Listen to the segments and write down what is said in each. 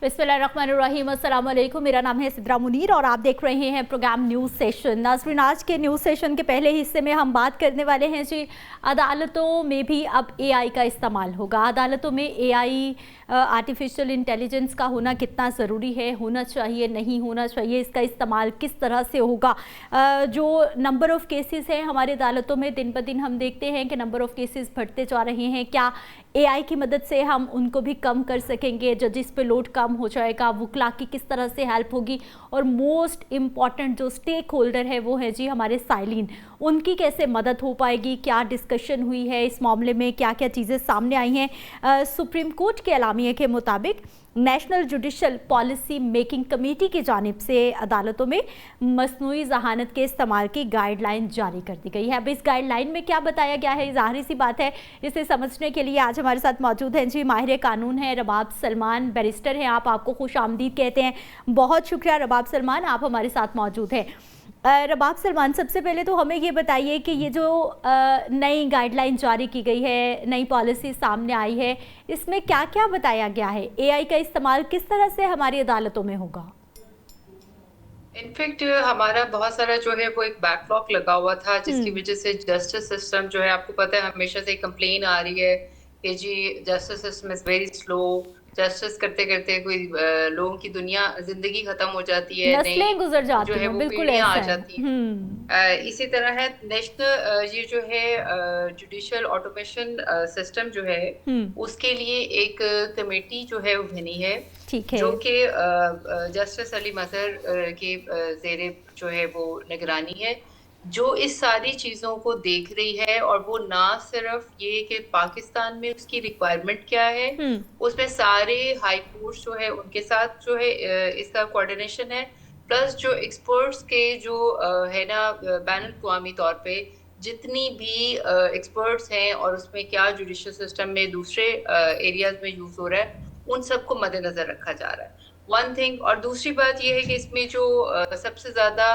बिस्मिल्लाहिर्रहमानिर्रहीम, अस्सलाम वालेकुम। मेरा नाम है सिद्रा मुनीर और आप देख रहे हैं प्रोग्राम न्यूज़ सेशन। नाज़रीन, आज के न्यूज़ सेशन के पहले हिस्से में हम बात करने वाले हैं जी, अदालतों में भी अब एआई का इस्तेमाल होगा। अदालतों में एआई आर्टिफिशियल इंटेलिजेंस का होना कितना ज़रूरी है, होना चाहिए, नहीं होना चाहिए, इसका इस्तेमाल किस तरह से होगा। जो नंबर ऑफ़ केसेस हैं हमारी अदालतों में, दिन ब दिन हम देखते हैं कि नंबर ऑफ़ केसेस बढ़ते जा रहे हैं। क्या एआई की मदद से हम उनको भी कम कर सकेंगे, जजिस पे लोड कम हो जाएगा, वकला की किस तरह से हेल्प होगी, और मोस्ट इम्पॉर्टेंट जो स्टेक होल्डर है वो है जी हमारे साइलिन, उनकी कैसे मदद हो पाएगी, क्या डिस्कशन हुई है इस मामले में, क्या क्या चीज़ें सामने आई हैं। सुप्रीम कोर्ट के एलामिया के मुताबिक national judicial policy making committee की जानिब से अदालतों में मसनूई ज़हानत के इस्तेमाल की गाइडलाइन जारी कर दी गई है। अब इस गाइडलाइन में क्या बताया गया है, ज़ाहिर सी बात है, इसे समझने के लिए आज हमारे साथ मौजूद हैं जी माहिर कानून हैं रबाब सलमान, बैरिस्टर हैं आप, आपको खुश आमदीद कहते हैं। बहुत शुक्रिया रबाब सलमान, आप हमारे साथ मौजूद हैं। रबाब सलमान, सबसे पहले तो हमें ये बताइए कि ये जो नई गाइडलाइन जारी की गई है, नई पॉलिसी सामने आई है, इसमें क्या क्या बताया गया है, एआई का इस्तेमाल किस तरह से हमारी अदालतों में होगा? इनफैक्ट हमारा बहुत सारा जो है वो एक बैकलॉग लगा हुआ था, जिसकी वजह से जस्टिस सिस्टम जो है, आपको पता है हमेशा से कंप्लेन आ रही है कि जी justice system is very slow, justice करते करते कोई लोगों की दुनिया जिंदगी खत्म हो जाती है, नस्लें गुजर जाती जो है वो बिल्कुल पीढ़ियां ऐसा आ जाती हैं। इसी तरह है नेशनल ये जो है जुडिशियल ऑटोमेशन सिस्टम जो है उसके लिए एक कमेटी जो है वो बनी है, जो कि जस्टिस अली मजहर के ज़ेरे जो है वो निगरानी है, जो इस सारी चीज़ों को देख रही है। और वो ना सिर्फ ये कि पाकिस्तान में उसकी रिक्वायरमेंट क्या है, उसमें सारे हाई कोर्ट जो है उनके साथ जो है इसका कोऑर्डिनेशन है, प्लस जो एक्सपर्ट्स के जो है ना बैनुल अक़वामी तौर पे जितनी भी एक्सपर्ट्स हैं और उसमें क्या जुडिशियल सिस्टम में दूसरे एरियाज में यूज़ हो रहा है, उन सबको मद्देनजर रखा जा रहा है। One thing. और दूसरी बात यह है कि इसमें जो सबसे ज्यादा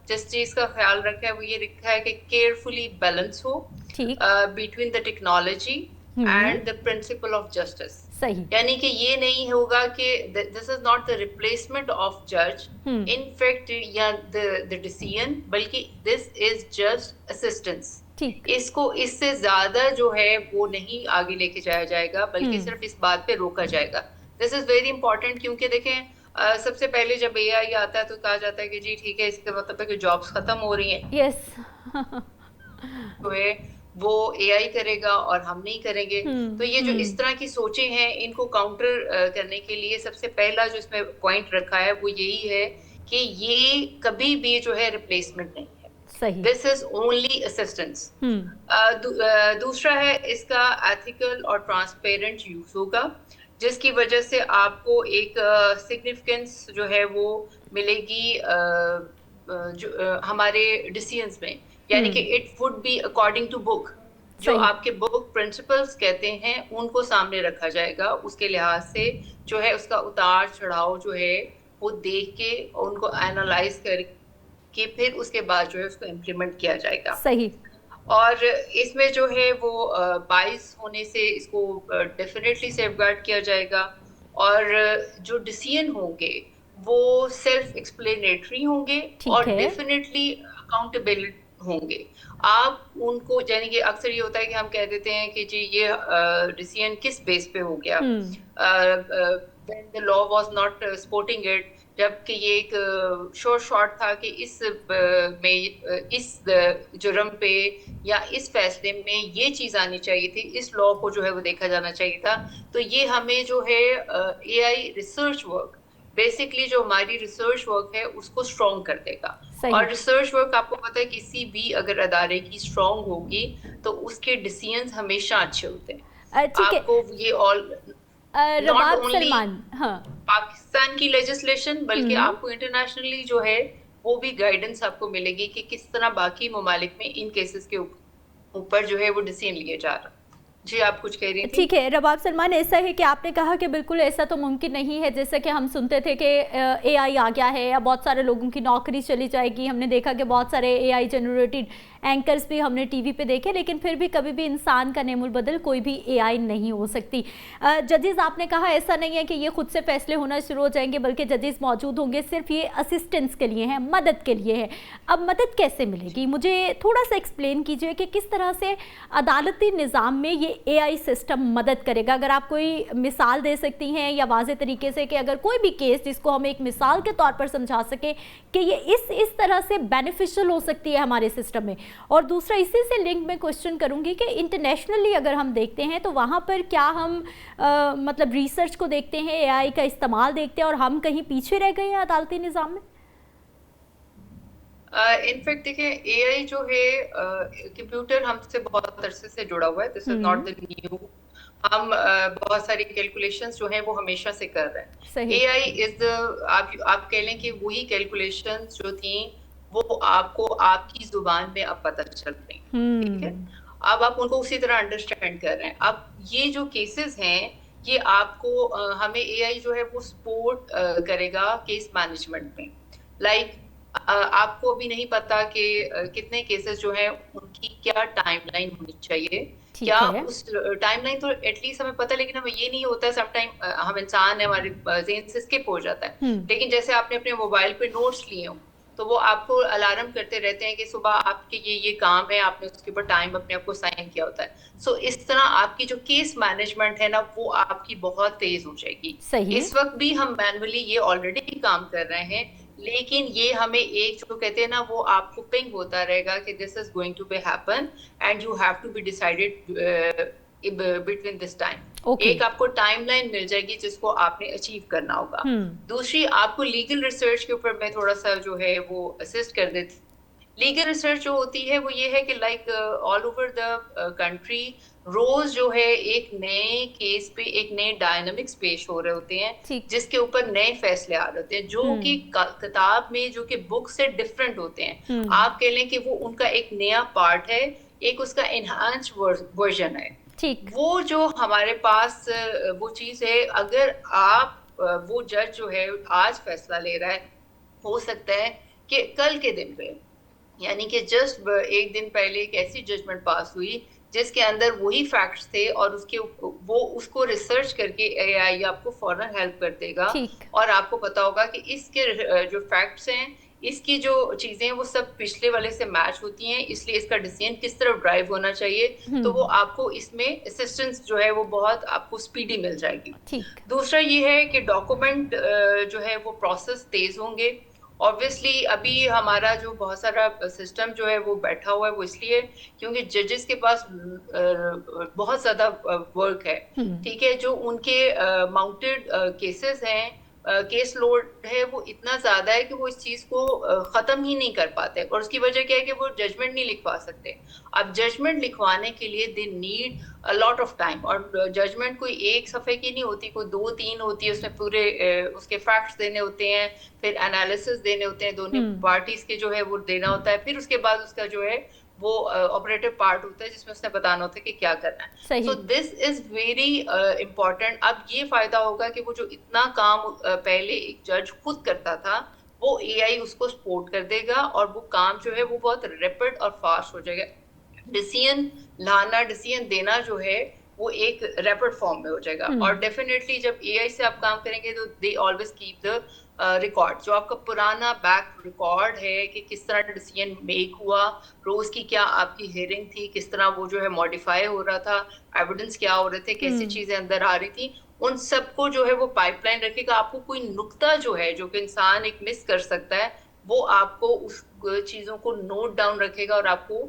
जिस चीज का ख्याल रखा है वो ये रखा है कि केयरफुली बैलेंस हो between the technology and the principle of justice. यानी कि ये नहीं होगा कि this is not the replacement of जज इनफैक्ट या द डिसीजन, बल्कि दिस इज जस्ट असिस्टेंस। इसको इससे ज्यादा जो है वो नहीं आगे लेके जाया जाएगा, बल्कि सिर्फ इस बात पे रोका जाएगा। दिस इज वेरी इंपॉर्टेंट, क्योंकि देखें सबसे पहले जब एआई आता है तो कहा जाता है कि जी ठीक है, इसका मतलब है कि जॉब्स खत्म हो रही हैं। तो है वो एआई करेगा और हम नहीं करेंगे। तो ये जो इस तरह की सोचें हैं, इनको काउंटर करने के लिए सबसे पहला जो इसमें पॉइंट रखा है वो यही है कि ये कभी भी जो है रिप्लेसमेंट नहीं है, दिस इज ओनली असिस्टेंस। दूसरा है इसका एथिकल और ट्रांसपेरेंट यूज होगा, जिसकी वजह से आपको एक सिग्निफिकेंस जो है वो मिलेगी हमारे डिसीजंस में, यानी कि it would be according to book. जो आपके बुक प्रिंसिपल्स कहते हैं उनको सामने रखा जाएगा, उसके लिहाज से जो है उसका उतार चढ़ाव जो है वो देख के उनको एनालाइज करके फिर उसके बाद जो है उसको इम्प्लीमेंट किया जाएगा। सही। और इसमें जो है वो बाइस होने से इसको डेफिनेटली सेफगार्ड किया जाएगा, और जो डिसीजन होंगे वो सेल्फ एक्सप्लेनेटरी होंगे और डेफिनेटली अकाउंटेबल होंगे। आप उनको, यानी कि अक्सर ये होता है कि हम कह देते हैं कि जी ये डिसीजन किस बेस पे हो गया, when the law was not supporting it, जबकि ये एक शॉर्ट था कि इस जुर्म पे या इस फैसले में ये चीज आनी चाहिए थी, इस लॉ को जो है वो देखा जाना चाहिए था। तो ये हमें जो है एआई रिसर्च वर्क, बेसिकली जो हमारी रिसर्च वर्क है उसको स्ट्रॉन्ग कर देगा। और रिसर्च वर्क आपको पता है किसी भी अगर अदारे की स्ट्रॉन्ग होगी तो उसके डिसीजंस हमेशा अच्छे होते हैं। आपको ये ऑल रबाब सलमान, पाकिस्तान की लेजिस्लेशन, बल्कि आपको इंटरनेशनली जो है वो भी गाइडेंस आपको मिलेगी कि किस तरह बाकी ममालिक में इन केसेस के ऊपर जो है वो डिसीजन लिए जा रहा है। जी आप कुछ कह रही थी? ठीक है रबाब सलमान, ऐसा है कि आपने कहा कि बिल्कुल ऐसा तो मुमकिन नहीं है, जैसे कि हम सुनते थे कि एआई आ गया है या बहुत सारे लोगों की नौकरी चली जाएगी। हमने देखा कि बहुत सारे एआई जनरेटेड एंकर्स भी हमने टीवी पे देखे, लेकिन फिर भी कभी भी इंसान का नेमुल बदल कोई भी एआई नहीं हो सकती। जजेस आपने कहा ऐसा नहीं है कि ये खुद से फैसले होना शुरू हो जाएंगे, बल्कि जजेस मौजूद होंगे, सिर्फ ये असिस्टेंस के लिए हैं, मदद के लिए है। अब मदद कैसे मिलेगी, मुझे थोड़ा सा एक्सप्लेन कीजिए कि किस तरह से अदालती निज़ाम में ये एआई सिस्टम मदद करेगा। अगर आप कोई मिसाल दे सकती हैं या वाज़े तरीके से कि अगर कोई भी केस जिसको हम एक मिसाल के तौर पर समझा सके कि ये इस तरह से बेनिफिशियल हो सकती है हमारे सिस्टम में। और दूसरा इसी से लिंक में क्वेश्चन करूंगी कि इंटरनेशनली अगर हम देखते हैं तो वहाँ पर क्या हम मतलब रिसर्च को देखते हैं, एआई का इस्तेमाल देखते हैं और हम कहीं पीछे रह गए हैं अदालती निज़ाम में? इनफैक्ट देखिए, एआई जो है कंप्यूटर हमसे बहुत अरसे से जुड़ा हुआ है। This is not the new. हम बहुत सारी कैलकुलेशंस जो हैं वो हमेशा से कर रहे हैं। एआई इज आप कह लें कि वही कैलकुलेशंस जो थी वो आपको आपकी जुबान में अब पता चल रही हैं, ठीक है। अब आप उनको उसी तरह अंडरस्टैंड कर रहे हैं। अब ये जो केसेस हैं ये आपको हमें एआई जो है वो सपोर्ट करेगा केस मैनेजमेंट में। लाइक आपको अभी नहीं पता कि कितने केसेस जो हैं उनकी क्या टाइमलाइन होनी चाहिए, क्या उस टाइमलाइन तो एटलीस्ट हमें पता है, लेकिन हमें ये नहीं होता है। समटाइम हम इंसान है, हमारे ज़हन से स्किप हो जाता है। लेकिन जैसे आपने अपने मोबाइल पे नोट्स लिए हो तो वो आपको अलार्म करते रहते हैं कि सुबह आपके ये काम है, आपने उसके ऊपर टाइम अपने आप को साइन किया होता है। सो इस तरह आपकी जो केस मैनेजमेंट है ना वो आपकी बहुत तेज हो जाएगी। इस वक्त भी हम मैनुअली ये ऑलरेडी काम कर रहे हैं, लेकिन ये हमें एक जो कहते हैं ना वो आपको पिंग होता रहेगा कि this is going to be happen and you have to be decided between this time. एक आपको टाइमलाइन मिल जाएगी जिसको आपने अचीव करना होगा। दूसरी, आपको लीगल रिसर्च के ऊपर मैं थोड़ा सा जो है वो असिस्ट कर देती। लीगल रिसर्च जो होती है वो ये है कि like all over the country रोज जो है एक नए केस पे एक नए डायनामिक्स पेश हो रहे होते हैं जिसके ऊपर नए फैसले आ रहे होते हैं जो कि किताब में जो कि बुक से डिफरेंट होते हैं। आप कह लें कि वो उनका एक नया पार्ट है, एक उसका एनहांस वर्जन है। वो जो हमारे पास वो चीज है, अगर आप वो जज जो है आज फैसला ले रहा है, हो सकता है कि कल के दिन पे यानी कि जस्ट एक दिन पहले एक ऐसी जजमेंट पास हुई जिसके अंदर वही फैक्ट्स थे और उसको रिसर्च करके एआई आपको फौरन हेल्प कर देगा और आपको पता होगा कि इसके जो फैक्ट्स हैं, इसकी जो चीजें वो सब पिछले वाले से मैच होती हैं, इसलिए इसका डिसीजन किस तरफ ड्राइव होना चाहिए। तो वो आपको इसमें असिस्टेंस जो है वो बहुत आपको स्पीडी मिल जाएगी। दूसरा ये है कि डॉक्यूमेंट जो है वो प्रोसेस तेज होंगे। ऑब्वियसली अभी हमारा जो बहुत सारा सिस्टम जो है वो बैठा हुआ है वो इसलिए क्योंकि जजेस के पास बहुत ज्यादा वर्क है, ठीक है। जो उनके माउंटेड केसेस हैं, केस लोड है वो इतना ज्यादा है कि वो इस चीज को खत्म ही नहीं कर पाते और उसकी वजह क्या है कि वो जजमेंट नहीं लिखवा सकते। अब जजमेंट लिखवाने के लिए they need a lot of time और जजमेंट कोई एक सफे की नहीं होती, कोई 2-3 होती है, उसमें पूरे उसके फैक्ट्स देने होते हैं, फिर एनालिसिस देने होते हैं, दोनों पार्टीज के जो है वो देना होता है, फिर उसके बाद उसका जो है वो ऑपरेटिव पार्ट होता है जिसमें उसने बताना होता है कि क्या करना है। So this is very important. अब ये फायदा होगा कि वो जो इतना काम पहले एक जज खुद करता था वो एआई उसको सपोर्ट कर देगा और वो काम जो है वो बहुत रैपिड और फास्ट हो जाएगा। डिसीजन लाना, डिसीजन देना जो है वो एक रैपिड फॉर्म में हो जाएगा। और डेफिनेटली जब एआई से आप काम करेंगे तो they always keep the record, जो आपका पुराना बैक रिकॉर्ड है कि किस तरह डिसीजन मेक हुआ, रोज की क्या आपकी हियरिंग थी, किस तरह वो जो है मॉडिफाई हो रहा था, एविडेंस क्या हो रहे थे, कैसी चीजें अंदर आ रही थी, उन सबको जो है वो पाइपलाइन रखेगा। आपको कोई नुक्ता जो है जो कि इंसान एक मिस कर सकता है वो आपको उस चीजों को नोट डाउन रखेगा और आपको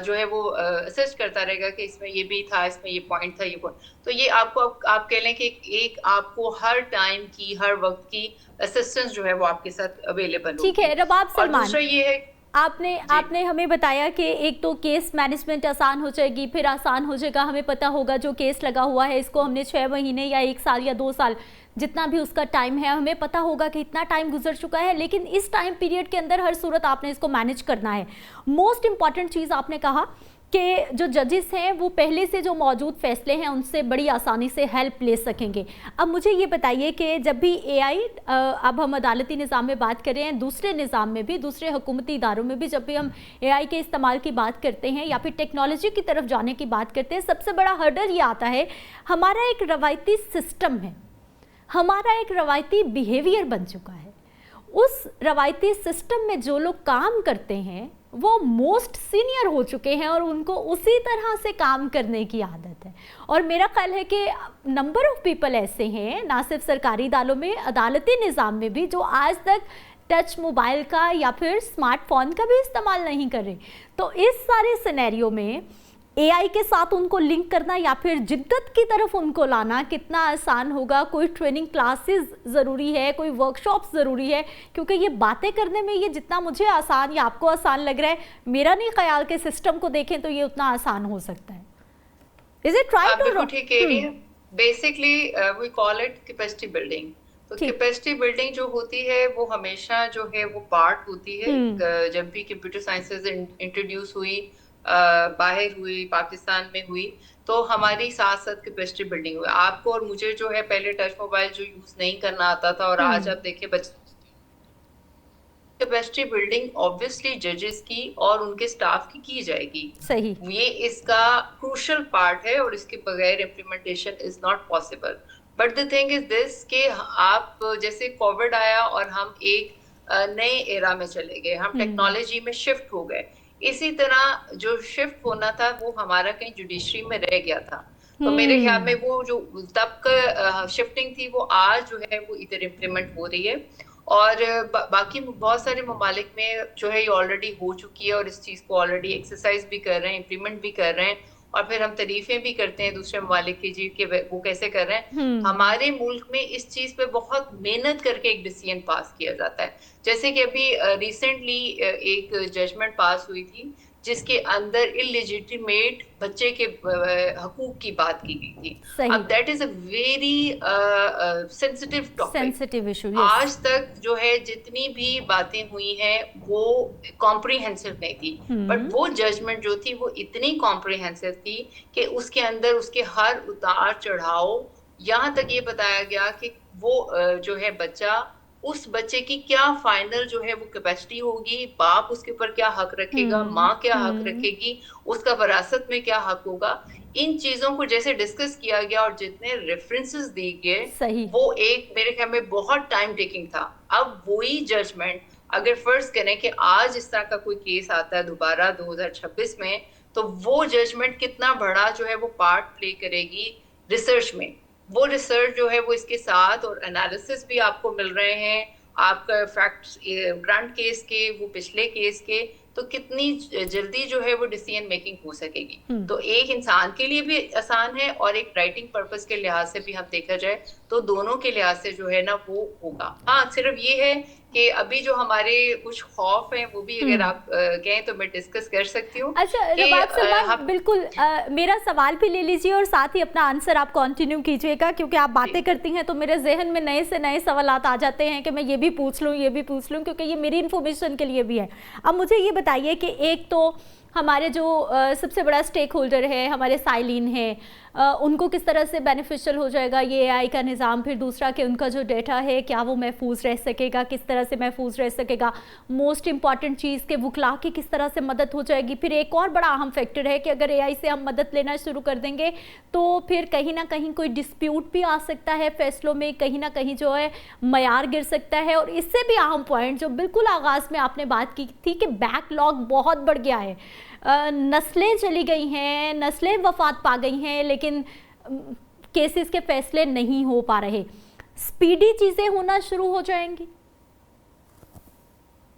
जो है वो असिस्ट करता रहेगा कि इसमें ये भी था, इसमें ये पॉइंट था, ये पॉइंट। तो ये आपको आप कह लें कि एक आपको हर टाइम की, हर वक्त की असिस्टेंस जो है वो आपके साथ अवेलेबल होगी। ठीक है रबाब सलमान, दूसरा ये है आपने हमें बताया कि एक तो केस मैनेजमेंट आसान हो जाएगी, फिर आसान हो जाएगा, हमें पता होगा जो केस लगा हुआ है इसको हमने 6 महीने या 1 साल या 2 साल जितना भी उसका टाइम है हमें पता होगा कि इतना टाइम गुजर चुका है, लेकिन इस टाइम पीरियड के अंदर हर सूरत आपने इसको मैनेज करना है। मोस्ट इम्पॉर्टेंट चीज़ आपने कहा के जो जजेस हैं वो पहले से जो मौजूद फैसले हैं उनसे बड़ी आसानी से हेल्प ले सकेंगे। अब मुझे ये बताइए कि जब भी एआई, अब हम अदालती निज़ाम में बात कर रहे हैं, दूसरे निज़ाम में भी, दूसरे हुकूमती इदारों में भी जब भी हम एआई के इस्तेमाल की बात करते हैं या फिर टेक्नोलॉजी की तरफ जाने की बात करते हैं, सबसे बड़ा हर्डल ये आता है, हमारा एक रवायती सिस्टम है, हमारा एक रवायती बिहेवियर बन चुका है। उस रवायती सिस्टम में जो लोग काम करते हैं वो मोस्ट सीनियर हो चुके हैं और उनको उसी तरह से काम करने की आदत है। और मेरा ख्याल है कि नंबर ऑफ पीपल ऐसे हैं, ना सिर्फ सरकारी इदारों में, अदालती निज़ाम में भी, जो आज तक टच मोबाइल का या फिर स्मार्टफोन का भी इस्तेमाल नहीं कर रहे। तो इस सारे सिनेरियो में एआई के साथ उनको लिंक करना या फिर जिद्दत की तरफ उनको लाना कितना आसान होगा? कोई ट्रेनिंग क्लासेस ज़रूरी है, कोई वर्कशॉप ज़रूरी है? क्योंकि ये बातें करने में ये जितना मुझे आसान या आपको आसान लग रहा है, मेरा नहीं ख्याल के सिस्टम को देखें तो ये उतना आसान हो सकता है। इज इट राइट और रॉन्ग? ठीक कह रही है। Basically we call it capacity building. तो कैपेसिटी बिल्डिंग जो होती है वो हमेशा जो है वो पार्ट होती है। जब भी कंप्यूटर साइंसेज इंट्रोड्यूस हुई, बाहर हुई, पाकिस्तान में हुई, तो हमारी साथ साथ कैपेसिटी बिल्डिंग हुई। आपको और मुझे जो है पहले टच मोबाइल जो यूज नहीं करना आता था, और आज आप देखिए कैपेसिटी बिल्डिंग ऑब्वियसली जजेस की और उनके स्टाफ की जाएगी। सही, ये इसका क्रूशियल पार्ट है और इसके बगैर implementation is not possible. But the thing is this कि आप जैसे कोविड आया और हम एक नए एरा में चले गए, हम टेक्नोलॉजी में शिफ्ट हो गए। इसी तरह जो शिफ्ट होना था वो हमारा कहीं जुडिशरी में रह गया था। तो मेरे ख्याल में वो जो तब का शिफ्टिंग थी वो आज जो है वो इधर इम्प्लीमेंट हो रही है। और बाकी बहुत सारे ममालिक में जो है ये ऑलरेडी हो चुकी है और इस चीज को ऑलरेडी एक्सरसाइज भी कर रहे हैं, इम्प्लीमेंट भी कर रहे हैं, और फिर हम तारीफें भी करते हैं दूसरे ममालिक की जी के वो कैसे कर रहे हैं। हमारे मुल्क में इस चीज पे बहुत मेहनत करके एक डिसीजन पास किया जाता है। जैसे कि अभी रिसेंटली एक जजमेंट पास हुई थी जिसके अंदर इलिजिटिमेट बच्चे के हकूक की बात की गई थी। अब that is a very sensitive topic, sensitive issue. आज तक जो है जितनी भी बातें हुई हैं वो कॉम्प्रिहेंसिव नहीं थी, बट वो जजमेंट जो थी वो इतनी कॉम्प्रिहेंसिव थी कि उसके अंदर उसके हर उतार चढ़ाव, यहाँ तक ये बताया गया कि वो जो है बच्चा, उस बच्चे की क्या फाइनल जो है वो कैपेसिटी होगी, बाप उसके ऊपर क्या हक रखेगा, माँ क्या हक रखेगी, उसका विरासत में क्या हक होगा, इन चीजों को जैसे डिस्कस किया गया और जितने रेफरेंसेस दिए गए वो एक मेरे ख्याल में बहुत टाइम टेकिंग था। अब वही जजमेंट अगर फर्ज करें कि आज इस तरह का कोई केस आता है दोबारा 2026 में, तो वो जजमेंट कितना बड़ा जो है वो पार्ट प्ले करेगी रिसर्च में। वो रिसर्च जो है वो इसके साथ और एनालिसिस भी आपको मिल रहे हैं, आपका फैक्ट्स ग्रांट केस के, वो पिछले केस के, तो कितनी जल्दी जो है वो डिसीजन मेकिंग हो सकेगी। तो एक इंसान के लिए भी आसान है और एक राइटिंग पर्पस के लिहाज से भी हम देखा जाए तो दोनों के लिहाज से जो है ना वो होगा। हाँ, सिर्फ ये है कि अभी जो हमारे कुछ खौफ हैं वो भी अगर आप कहें तो मैं डिस्कस कर सकती हूँ। अच्छा रबाब सलमान, बिल्कुल मेरा सवाल भी ले लीजिए और साथ ही अपना आंसर आप कंटिन्यू कीजिएगा, क्योंकि आप बातें करती हैं तो मेरे जहन में नए से नए सवालात आ जाते हैं कि मैं ये भी पूछ लूँ, ये भी पूछ लूँ, क्योंकि ये मेरी इन्फॉर्मेशन के लिए भी है। अब मुझे ये बताइए कि एक तो हमारे जो सबसे बड़ा स्टेक होल्डर है, हमारे साइलिन है, उनको किस तरह से बेनिफिशियल हो जाएगा ये एआई का निज़ाम। फिर दूसरा कि उनका जो डेटा है क्या वो महफूज रह सकेगा, किस तरह से महफूज रह सकेगा। मोस्ट इंपॉर्टेंट चीज़ के वकला की किस तरह से मदद हो जाएगी। फिर एक और बड़ा अहम फैक्टर है कि अगर एआई से हम मदद लेना शुरू कर देंगे तो फिर कहीं ना कहीं कोई डिस्प्यूट भी आ सकता है फैसलों में, कहीं ना कहीं जो है मयार गिर सकता है। और इससे भी अहम पॉइंट जो बिल्कुल आगाज़ में आपने बात की थी कि बैकलॉग बहुत बढ़ गया है, नस्लें चली गई हैं, नस्लें वफात पा गई हैं, लेकिन केसेस के फैसले नहीं हो पा रहे। स्पीडी चीज़ें होना शुरू हो जाएंगी।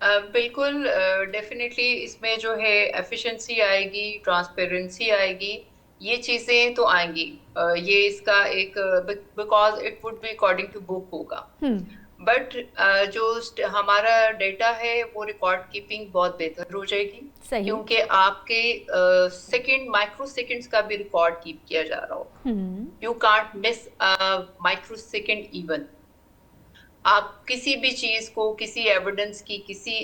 बिल्कुल, डेफिनेटली इसमें जो है एफिशिएंसी आएगी, ट्रांसपेरेंसी आएगी, ये चीज़ें तो आएंगी। ये इसका एक because it would be according to book होगा। बट जो हमारा डेटा है वो रिकॉर्ड कीपिंग बहुत बेहतर हो जाएगी, क्योंकि आपके सेकंड माइक्रो सेकंड्स का भी रिकॉर्ड कीप किया जा रहा हो। You can't miss micro second even. आप किसी भी चीज को, किसी एविडेंस की, किसी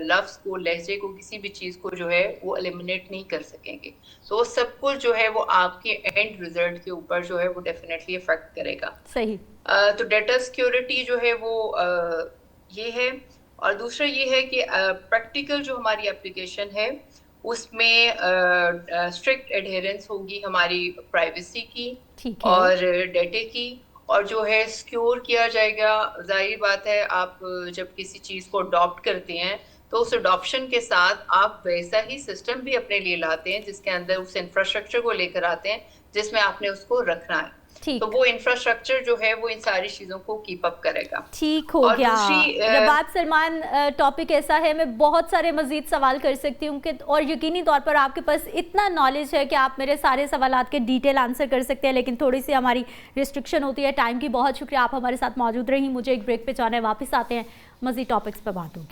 लफ्ज को, लहजे को, किसी भी चीज को जो है वो एलिमिनेट नहीं कर सकेंगे। तो सब कुछ जो है वो आपके एंड रिजल्ट के ऊपर जो है वो डेफिनेटली इफेक्ट करेगा। सही। तो डाटा सिक्योरिटी जो है वो ये है। और दूसरा ये है कि प्रैक्टिकल जो हमारी एप्लीकेशन है उसमें स्ट्रिक्ट एडहेरेंस होगी हमारी प्राइवेसी की और डेटे की, और जो है सिक्योर किया जाएगा। जाहिर बात है, आप जब किसी चीज को अडॉप्ट करते हैं तो उस अडॉप्शन के साथ आप वैसा ही सिस्टम भी अपने लिए लाते हैं जिसके अंदर उस इंफ्रास्ट्रक्चर को लेकर आते हैं जिसमें आपने उसको रखना है। तो वो इंफ्रास्ट्रक्चर जो है वो इन सारी चीजों को कीप अप करेगा। ठीक हो गया। रबाब सलमान, टॉपिक ऐसा है, मैं बहुत सारे मजीद सवाल कर सकती हूँ कि, और यकीनी तौर पर आपके पास इतना नॉलेज है कि आप मेरे सारे सवालात के डिटेल आंसर कर सकते हैं, लेकिन थोड़ी सी हमारी रिस्ट्रिक्शन होती है टाइम की। बहुत शुक्रिया, आप हमारे साथ मौजूद रही। मुझे एक ब्रेक पे जाना है, वापस आते हैं, मजीद टॉपिक्स पर बात होगी।